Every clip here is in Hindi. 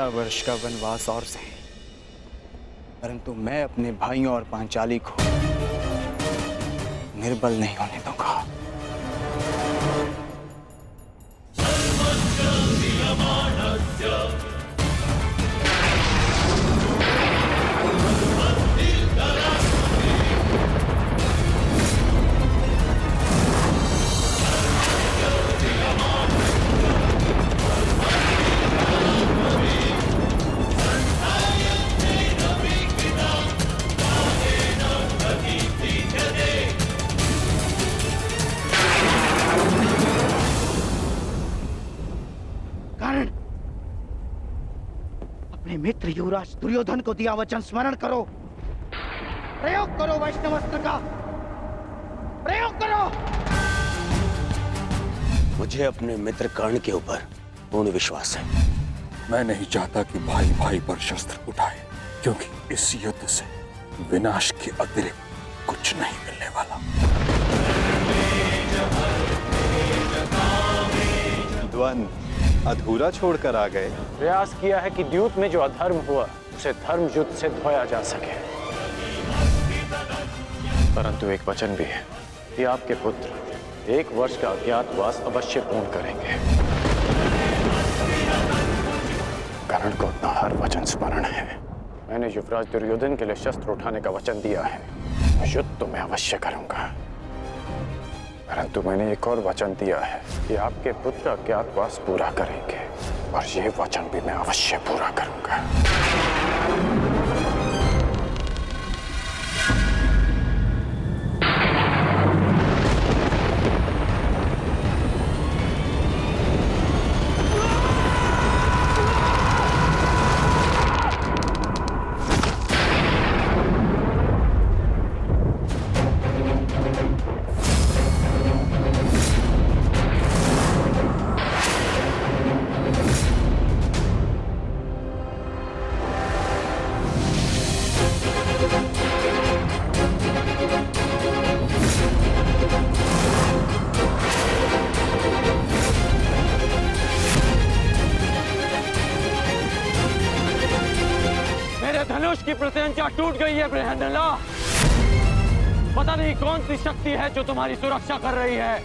12 वर्ष का वनवास और सही, परंतु मैं अपने भाइयों और पांचाली को निर्बल नहीं होने दूंगा। अपने मित्र युवराज दुर्योधन को दिया वचन स्मरण करो। प्रयोग करो वैष्णवस्त्र का, प्रयोग करो। मुझे अपने मित्र कर्ण के ऊपर पूर्ण विश्वास है। मैं नहीं चाहता कि भाई भाई पर शस्त्र उठाए, क्योंकि इस युद्ध से विनाश के अतिरिक्त कुछ नहीं मिलने वाला। द्वंद्व अधूरा छोड़कर आ गए। प्रयास किया है कि द्यूत में जो अधर्म हुआ उसे धर्म युद्ध से धोया जा सके, परंतु एक वचन भी है कि आपके पुत्र 1 वर्ष का अज्ञातवास अवश्य पूर्ण करेंगे। कर्ण को अपना हर वचन स्मरण है। मैंने युवराज दुर्योधन के लिए शस्त्र उठाने का वचन दिया है। युद्ध तो मैं अवश्य करूंगा, परंतु मैंने एक और वचन दिया है कि आपके पुत्र अज्ञातवास पूरा करेंगे, और ये वचन भी मैं अवश्य पूरा करूंगा। धनुष की प्रत्यंचा टूट गई है बृहन्नला। पता नहीं कौन सी शक्ति है जो तुम्हारी सुरक्षा कर रही है,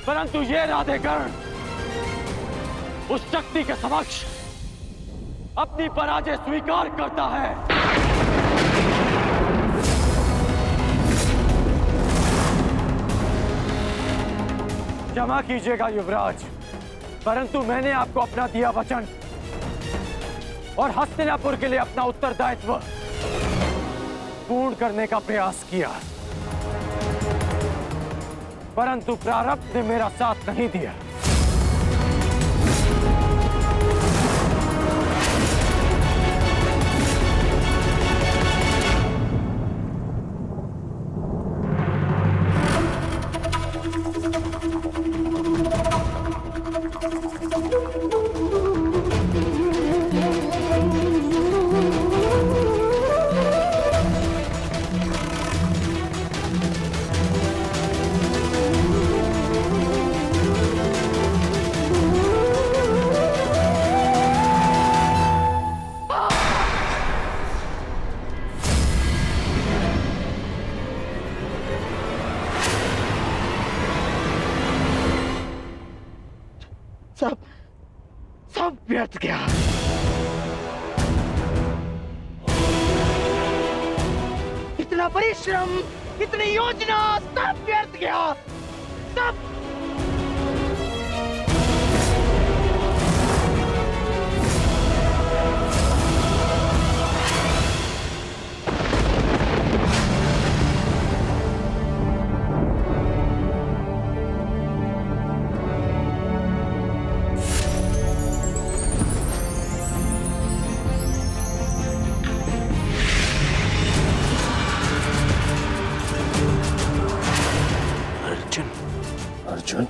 परंतु ये राधेकर्ण उस शक्ति के समक्ष अपनी पराजय स्वीकार करता है। क्षमा कीजिएगा युवराज, परंतु मैंने आपको अपना दिया वचन और हस्तिनापुर के लिए अपना उत्तरदायित्व पूर्ण करने का प्रयास किया, परंतु प्रारब्ध ने मेरा साथ नहीं दिया। सब व्यर्थ गया। इतना परिश्रम, इतनी योजना, सब व्यर्थ गया। सब अर्जुन,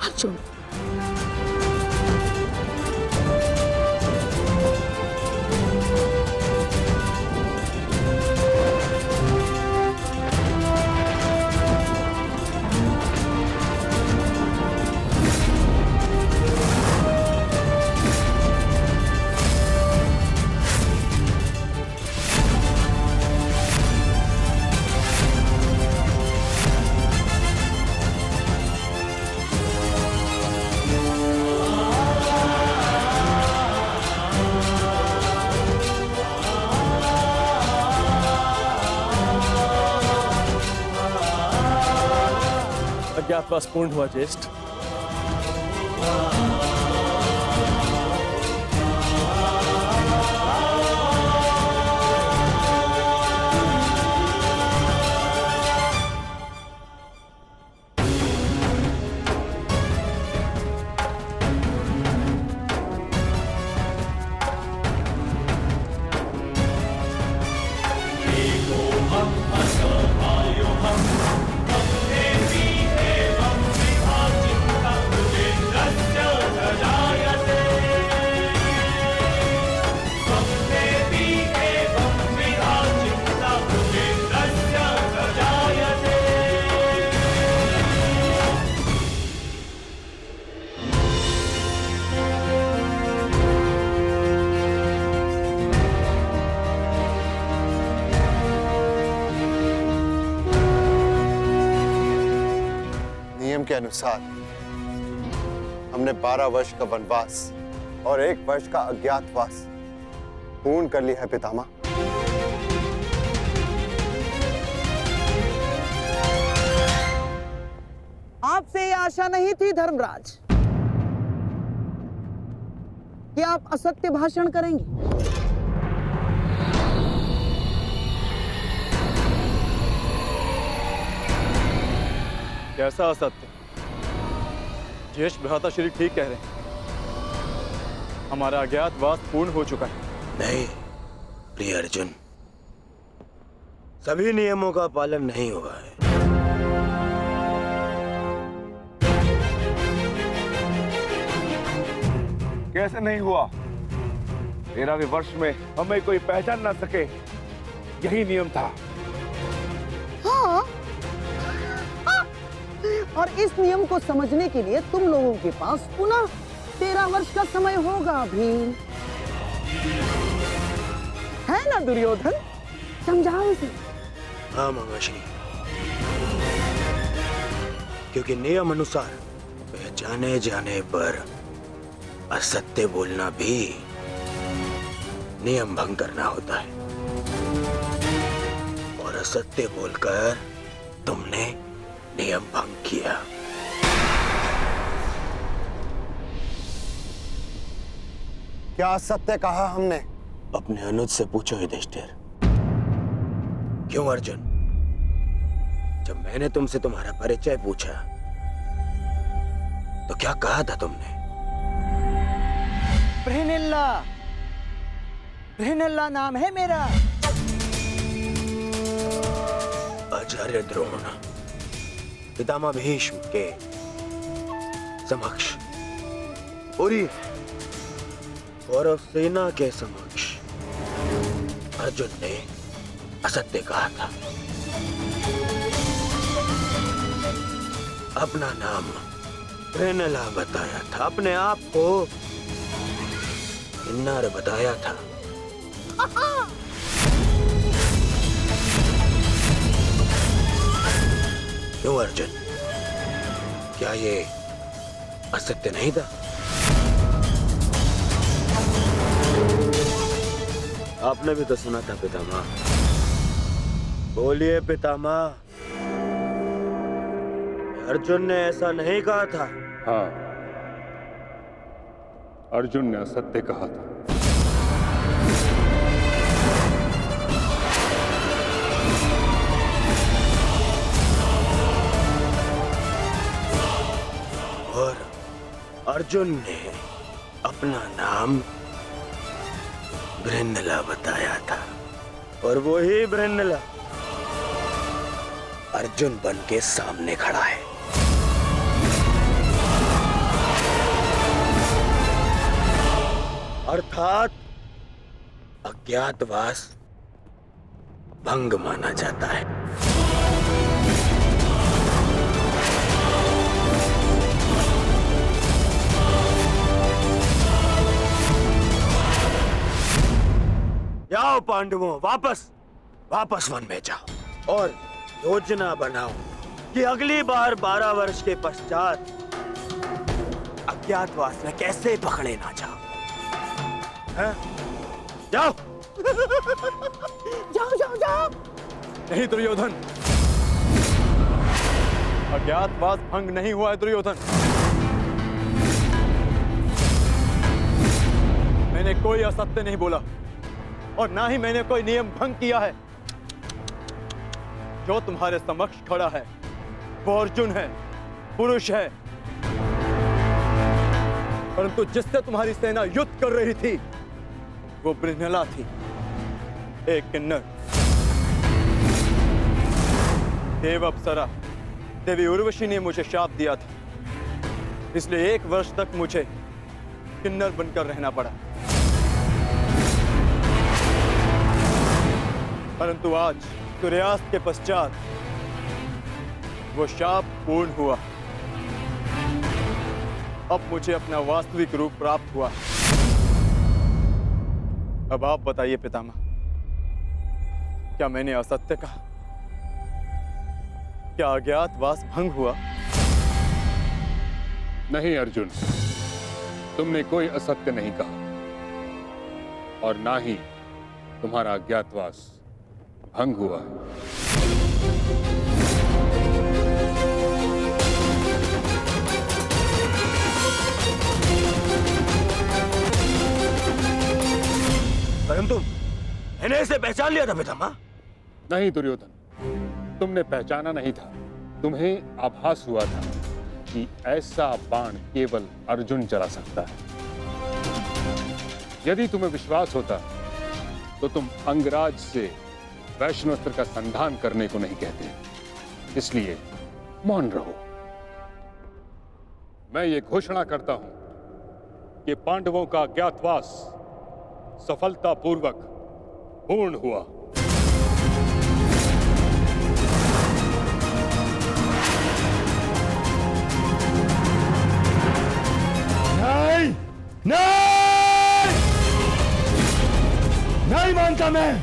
अर्जुन, अज्ञातवास पूर्ण हुआ ज्येष्ठ। नियम के अनुसार हमने 12 वर्ष का वनवास और 1 वर्ष का अज्ञातवास पूर्ण कर लिया है पितामह। आपसे ये आशा नहीं थी धर्मराज कि आप असत्य भाषण करेंगे। कैसा असत्य? ज्येष्ठ भ्राता श्री ठीक कह रहे हैं, हमारा अज्ञातवास पूर्ण हो चुका है। नहीं प्रिय अर्जुन, सभी नियमों का पालन नहीं हुआ है। कैसे नहीं हुआ? 13वें वर्ष में हमें कोई पहचान ना सके, यही नियम था। हाँ। और इस नियम को समझने के लिए तुम लोगों के पास पुनः 13 वर्ष का समय होगा अभी, है ना दुर्योधन? समझाओ इसे। हाँ मामाश्री, क्योंकि नियम अनुसार पहचाने जाने पर असत्य बोलना भी नियम भंग करना होता है, और असत्य बोलकर तुमने नियम भंग किया। क्या सत्य कहा हमने? अपने अनुज से पूछो युधिष्ठिर। क्यों अर्जुन, जब मैंने तुमसे तुम्हारा परिचय पूछा तो क्या कहा था तुमने? बृहनल्ला नाम है मेरा। आचार्य द्रोण पितामह भीष्म के समक्ष, पूरी कौरव सेना के समक्ष अर्जुन ने असत्य कहा था। अपना नाम बृहनला बताया था, अपने आप को किन्नर बताया था। क्यों अर्जुन, क्या ये असत्य नहीं था? आपने भी तो सुना था पितामह। बोलिए पितामह, अर्जुन ने ऐसा नहीं कहा था? हाँ, अर्जुन ने असत्य कहा था। और अर्जुन ने अपना नाम बृहनला बताया था, और वो ही बृहनला अर्जुन बन के सामने खड़ा है। अर्थात अज्ञातवास भंग माना जाता है। जाओ पांडवों, वापस वन में जाओ और योजना बनाओ कि अगली बार 12 वर्ष के पश्चात अज्ञातवास में कैसे पकड़े ना जाओ। हैं? जाओ। जाओ जाओ जाओ। नहीं दुर्योधन, अज्ञातवास भंग नहीं हुआ है दुर्योधन। मैंने कोई असत्य नहीं बोला और ना ही मैंने कोई नियम भंग किया है। जो तुम्हारे समक्ष खड़ा है वो अर्जुन है, पुरुष है, परंतु जिससे तुम्हारी सेना युद्ध कर रही थी वो बृहनला थी, एक किन्नर। देव अप्सरा देवी उर्वशी ने मुझे शाप दिया था, इसलिए 1 वर्ष तक मुझे किन्नर बनकर रहना पड़ा। परंतु आज सूर्यास्त के पश्चात वो शाप पूर्ण हुआ। अब मुझे अपना वास्तविक रूप प्राप्त हुआ। अब आप बताइए पितामह, क्या मैंने असत्य कहा? क्या अज्ञातवास भंग हुआ? नहीं अर्जुन, तुमने कोई असत्य नहीं कहा और ना ही तुम्हारा अज्ञातवास भंग हुआ है। परंतु मैंने इसे पहचान लिया था पितामह। नहीं दुर्योधन, तुमने पहचाना नहीं था। तुम्हें आभास हुआ था कि ऐसा बाण केवल अर्जुन चला सकता है। यदि तुम्हें विश्वास होता तो तुम अंगराज से वैष्णवास्त्र का संधान करने को नहीं कहते। इसलिए मौन रहो। मैं ये घोषणा करता हूं कि पांडवों का अज्ञातवास सफलतापूर्वक पूर्ण हुआ। नहीं, नहीं मानता मैं।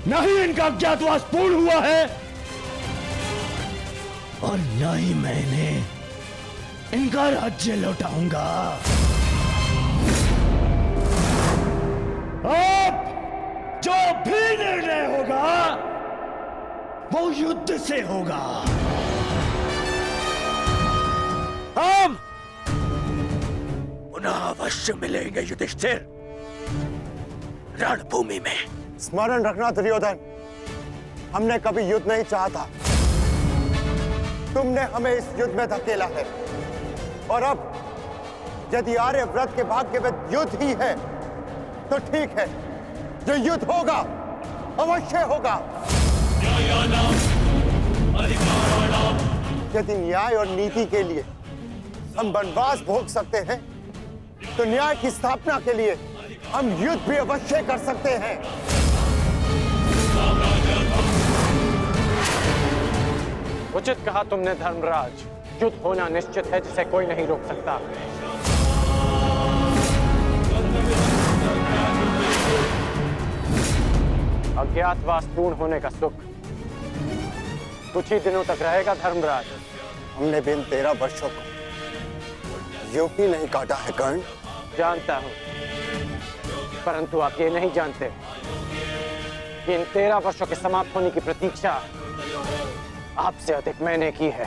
नहीं इनका अज्ञातवास पूर्ण हुआ है और न ही मैंने इनका राज्य लौटाऊंगा। अब जो भी निर्णय होगा वो युद्ध से होगा। हम पुनः अवश्य मिलेंगे युधिष्ठिर, रणभूमि में। स्मरण रखना दुर्योधन, हमने कभी युद्ध नहीं चाहा था। तुमने हमें इस युद्ध में धकेला है और अब यदि आर्यव्रत के भाग्य में युद्ध ही है तो ठीक है, जो युद्ध होगा अवश्य होगा। यदि न्याय और नीति के लिए हम वनवास भोग सकते हैं तो न्याय की स्थापना के लिए हम युद्ध भी अवश्य कर सकते हैं। उचित कहा तुमने धर्मराज। युद्ध होना निश्चित है जिसे कोई नहीं रोक सकता। अज्ञातवास पूर्ण होने का सुख कुछ ही दिनों तक रहेगा धर्मराज। हमने बिन 13 वर्षों को यूं ही नहीं काटा है कर्ण। जानता हूं, परंतु आप ये नहीं जानते कि इन 13 वर्षों के समाप्त होने की प्रतीक्षा आपसे अधिक मैंने की है।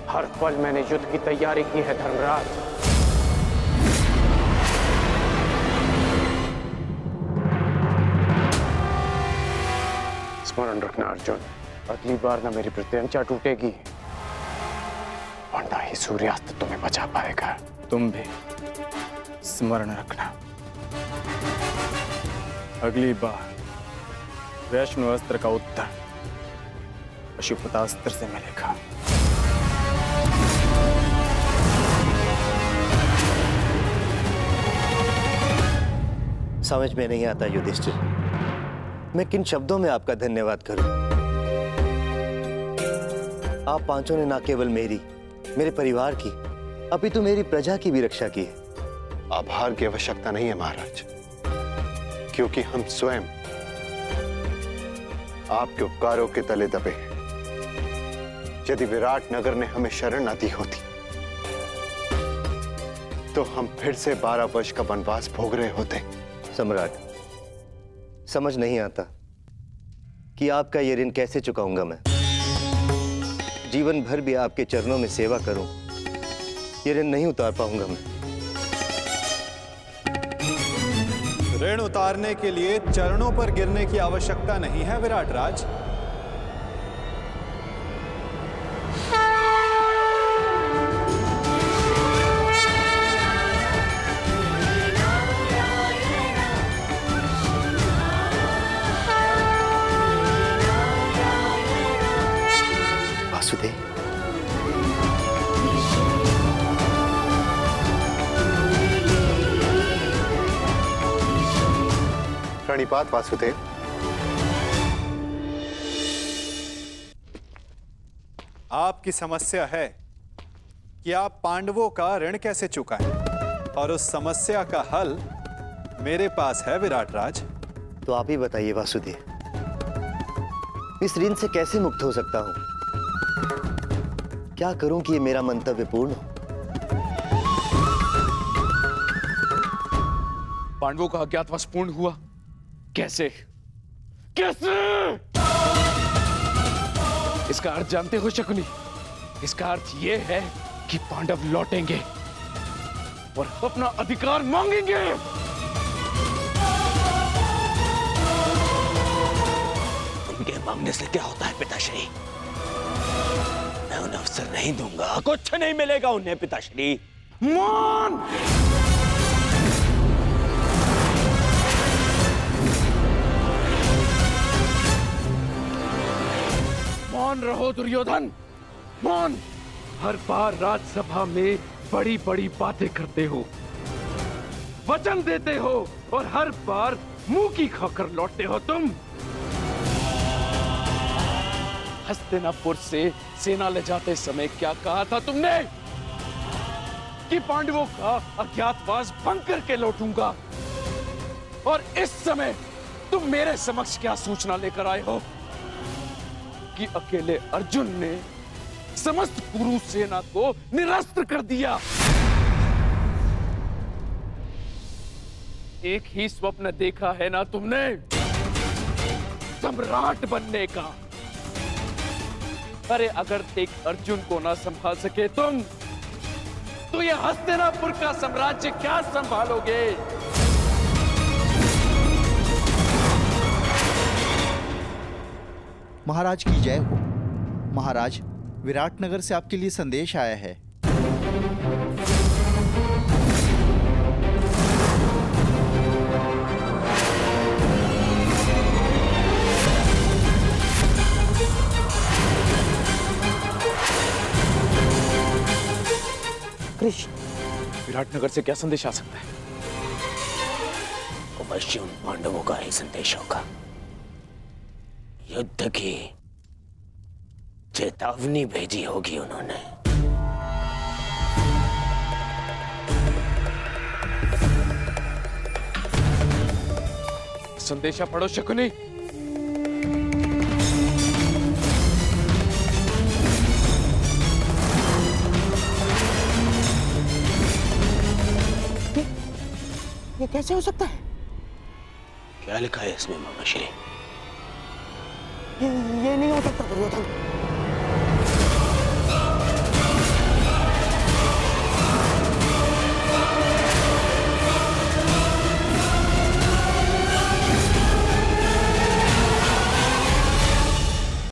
हर पल मैंने युद्ध की तैयारी की है धर्मराज। स्मरण रखना अर्जुन, अगली बार ना मेरी प्रत्यंचा टूटेगी और ना ही सूर्यास्त तुम्हें बचा पाएगा। तुम भी स्मरण रखना, अगली बार वैष्णवास्त्र का उत्तर पशुपतास्त्र से मिलेगा। समझ में नहीं आता युधिष्ठिर, मैं किन शब्दों में आपका धन्यवाद करूं। आप पांचों ने ना केवल मेरी, मेरे परिवार की, अपितु मेरी प्रजा की भी रक्षा की है। आभार की आवश्यकता नहीं है महाराज, क्योंकि हम स्वयं आपके उपकारों के तले दबे हैं। यदि विराट नगर ने हमें शरण न दी होती तो हम फिर से 12 वर्ष का वनवास भोग रहे होते। सम्राट, समझ नहीं आता कि आपका ये ऋण कैसे चुकाऊंगा मैं। जीवन भर भी आपके चरणों में सेवा करूं, ये ऋण नहीं उतार पाऊंगा मैं। ऋण उतारने के लिए चरणों पर गिरने की आवश्यकता नहीं है विराट राज। वासुदेव, प्रणिपात वासुदेव। आपकी समस्या है कि आप पांडवों का ऋण कैसे चुकाएं, और उस समस्या का हल मेरे पास है विराट राज। तो आप ही बताइए वासुदेव, इस ऋण से कैसे मुक्त हो सकता हूं? क्या करूं कि ये मेरा मंतव्य पूर्ण हो? पांडवों का अज्ञातवास पूर्ण हुआ कैसे? कैसे? इसका अर्थ जानते हो शकुनी? इसका अर्थ यह है कि पांडव लौटेंगे और अपना अधिकार मांगेंगे। उनके मांगने से क्या होता है पिताश्री? मैं उन्हें अवसर नहीं दूंगा, कुछ नहीं मिलेगा उन्हें पिताश्री। मान! मान रहो दुर्योधन, मान! हर बार राजसभा में बड़ी बड़ी बातें करते हो, वचन देते हो और हर बार मुंह की खाकर लौटते हो तुम। हस्तिनापुर से सेना ले जाते समय क्या कहा था तुमने? कि पांडवों का अज्ञातवास भंग करके लौटूंगा। और इस समय तुम मेरे समक्ष क्या सूचना लेकर आए हो? कि अकेले अर्जुन ने समस्त कुरु सेना को निरस्त्र कर दिया। एक ही स्वप्न देखा है ना तुमने, सम्राट बनने का। अरे अगर एक अर्जुन को ना संभाल सके तुम, तो ये हस्तिनापुर का साम्राज्य क्या संभालोगे? महाराज की जय हो। महाराज, विराटनगर से आपके लिए संदेश आया है। कृष्ण, विराटनगर से क्या संदेश आ सकता है? अवश्य उन पांडवों का ही संदेश होगा। युद्ध की चेतावनी भेजी होगी उन्होंने। संदेशा पढ़ो शकुनी। ये कैसे हो सकता है? क्या लिखा है इसमें मामा श्री? ये नहीं हो सकता दुर्योधन।